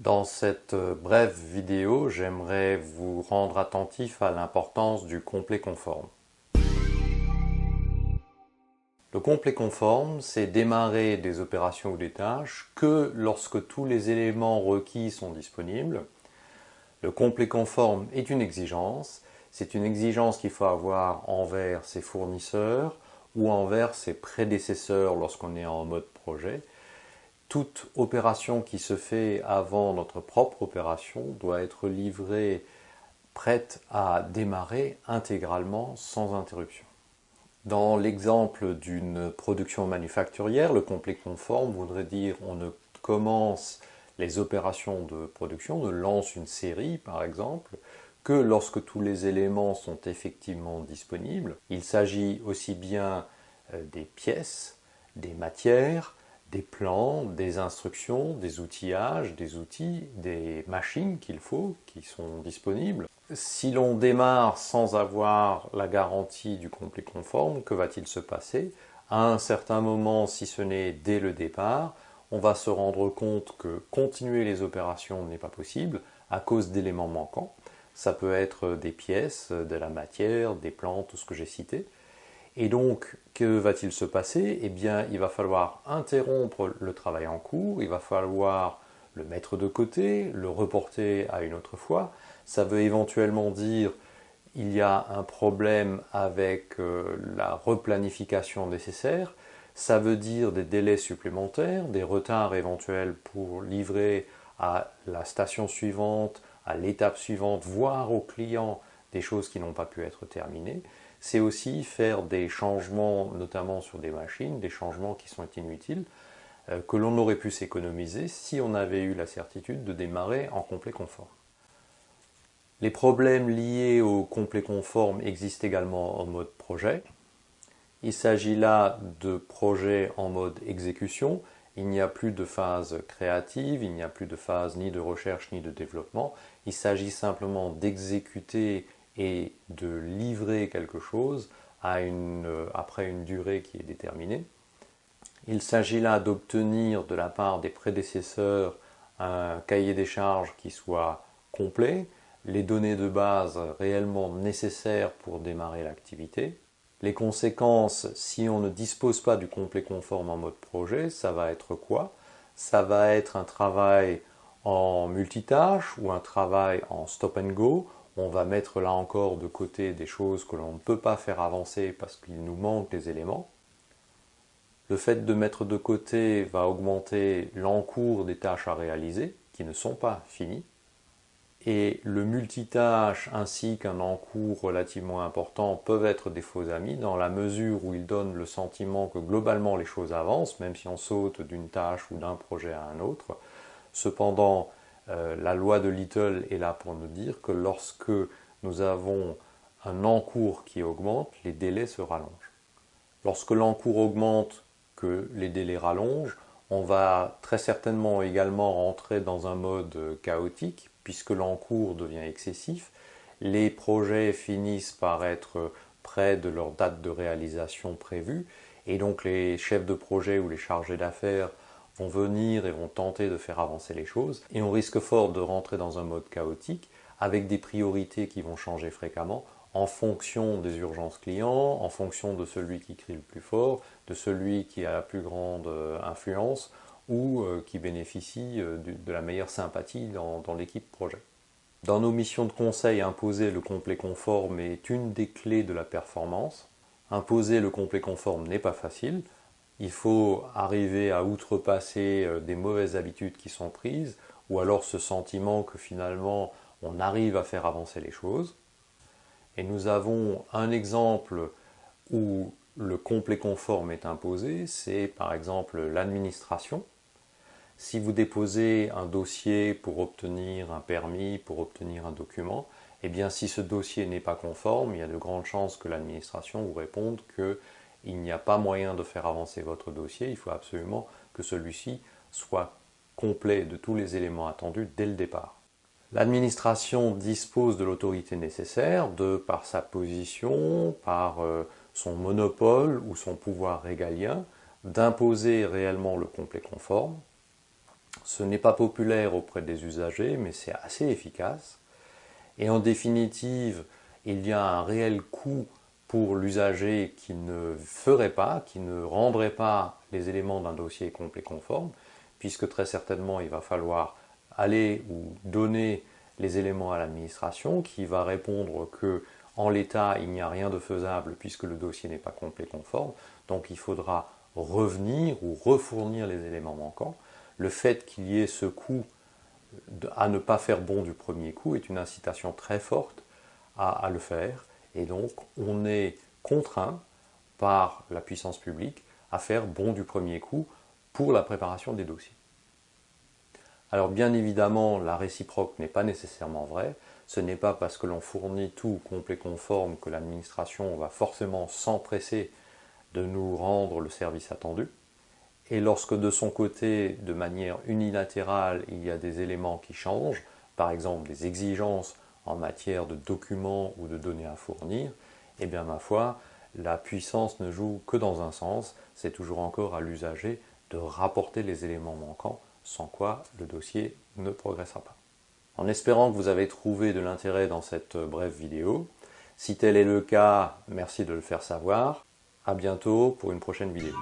Dans cette brève vidéo, j'aimerais vous rendre attentif à l'importance du complet conforme. Le complet conforme, c'est démarrer des opérations ou des tâches que lorsque tous les éléments requis sont disponibles. Le complet conforme est une exigence. C'est une exigence qu'il faut avoir envers ses fournisseurs ou envers ses prédécesseurs lorsqu'on est en mode projet. Toute opération qui se fait avant notre propre opération doit être livrée prête à démarrer intégralement sans interruption. Dans l'exemple d'une production manufacturière, le complet conforme voudrait dire on ne commence les opérations de production, on lance une série par exemple, que lorsque tous les éléments sont effectivement disponibles. Il s'agit aussi bien des pièces, des matières, des plans, des instructions, des outillages, des outils, des machines qu'il faut, qui sont disponibles. Si l'on démarre sans avoir la garantie du complet conforme, que va-t-il se passer? À un certain moment, si ce n'est dès le départ, on va se rendre compte que continuer les opérations n'est pas possible à cause d'éléments manquants. Ça peut être des pièces, de la matière, des plans, tout ce que j'ai cité. Et donc, que va-t-il se passer? Eh bien, il va falloir interrompre le travail en cours, il va falloir le mettre de côté, le reporter à une autre fois. Ça veut éventuellement dire il y a un problème avec la replanification nécessaire. Ça veut dire des délais supplémentaires, des retards éventuels pour livrer à la station suivante, à l'étape suivante, voire au client des choses qui n'ont pas pu être terminées. C'est aussi faire des changements, notamment sur des machines, des changements qui sont inutiles, que l'on aurait pu s'économiser si on avait eu la certitude de démarrer en complet conforme. Les problèmes liés au complet conforme existent également en mode projet. Il s'agit là de projets en mode exécution. Il n'y a plus de phase créative, il n'y a plus de phase ni de recherche ni de développement. Il s'agit simplement d'exécuter et de livrer quelque chose après une durée qui est déterminée. Il s'agit là d'obtenir de la part des prédécesseurs un cahier des charges qui soit complet, les données de base réellement nécessaires pour démarrer l'activité. Les conséquences, si on ne dispose pas du complet conforme en mode projet, ça va être quoi? Ça va être un travail en multitâche ou un travail en stop and go. On va mettre là encore de côté des choses que l'on ne peut pas faire avancer parce qu'il nous manque des éléments. Le fait de mettre de côté va augmenter l'encours des tâches à réaliser qui ne sont pas finies. Et le multitâche ainsi qu'un encours relativement important peuvent être des faux amis dans la mesure où ils donnent le sentiment que globalement les choses avancent, même si on saute d'une tâche ou d'un projet à un autre. Cependant, la loi de Little est là pour nous dire que lorsque nous avons un encours qui augmente, les délais se rallongent. Lorsque l'encours augmente, que les délais rallongent, on va très certainement également rentrer dans un mode chaotique, puisque l'encours devient excessif. Les projets finissent par être près de leur date de réalisation prévue, et donc les chefs de projet ou les chargés d'affaires vont venir et vont tenter de faire avancer les choses, et on risque fort de rentrer dans un mode chaotique, avec des priorités qui vont changer fréquemment, en fonction des urgences clients, en fonction de celui qui crie le plus fort, de celui qui a la plus grande influence ou qui bénéficie de la meilleure sympathie dans l'équipe projet. Dans nos missions de conseil, imposer le complet conforme est une des clés de la performance. Imposer le complet conforme n'est pas facile. Il faut arriver à outrepasser des mauvaises habitudes qui sont prises, ou alors ce sentiment que finalement on arrive à faire avancer les choses. Et nous avons un exemple où le complet conforme est imposé, c'est par exemple l'administration. Si vous déposez un dossier pour obtenir un permis, pour obtenir un document, eh bien si ce dossier n'est pas conforme, il y a de grandes chances que l'administration vous réponde qu'il n'y a pas moyen de faire avancer votre dossier, il faut absolument que celui-ci soit complet de tous les éléments attendus dès le départ. L'administration dispose de l'autorité nécessaire par sa position, par son monopole ou son pouvoir régalien, d'imposer réellement le complet conforme. Ce n'est pas populaire auprès des usagers, mais c'est assez efficace. Et en définitive, il y a un réel coût pour l'usager qui ne ferait pas, qui ne rendrait pas les éléments d'un dossier complet conforme, puisque très certainement il va falloir aller ou donner les éléments à l'administration qui va répondre que en l'état il n'y a rien de faisable puisque le dossier n'est pas complet conforme, donc il faudra revenir ou refournir les éléments manquants. Le fait qu'il y ait ce coût à ne pas faire bon du premier coup est une incitation très forte à le faire, et donc on est contraint par la puissance publique à faire bon du premier coup pour la préparation des dossiers. Alors bien évidemment, la réciproque n'est pas nécessairement vraie. Ce n'est pas parce que l'on fournit tout complet conforme que l'administration va forcément s'empresser de nous rendre le service attendu. Et lorsque de son côté, de manière unilatérale, il y a des éléments qui changent, par exemple des exigences en matière de documents ou de données à fournir, eh bien ma foi, la puissance ne joue que dans un sens, c'est toujours encore à l'usager de rapporter les éléments manquants, sans quoi le dossier ne progressera pas. En espérant que vous avez trouvé de l'intérêt dans cette brève vidéo, si tel est le cas, merci de le faire savoir. À bientôt pour une prochaine vidéo.